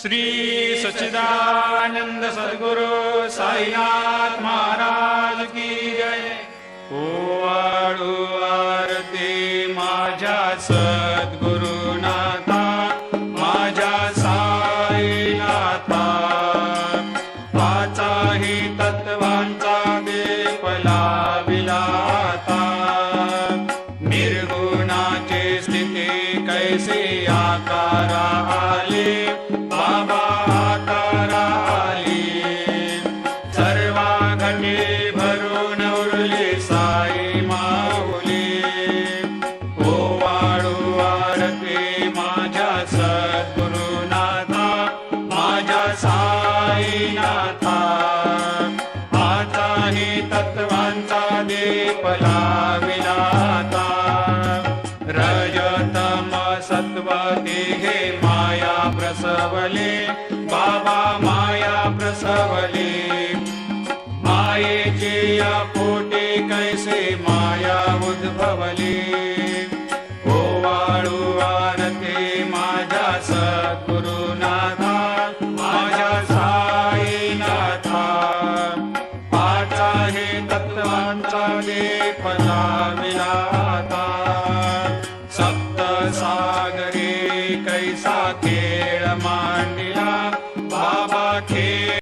श्री सच्चिदानंद सद्गुरु साईनाथ महाराज की जय। ओवाळू आरती माझ्या सद्गुरुनाथा, माझ्या साईनाथा, पाचाही तत्वांचा दीप लाविला आता। निर्गुणाची स्थिती कैसे आकारा आले, बाबा आकारा आले। सर्वा घटे भरून उरले साई माऊली। ओवाळू आरती माझ्या सद्गुरुनाथा, माझ्या साईनाथा, आताही तत्वांचा दीप लाविला आता। रजतम सत्व तिघे माया प्रसवले, बाबा माया प्रसवले। मायेची या पोटी कैसे माया उद्भवली।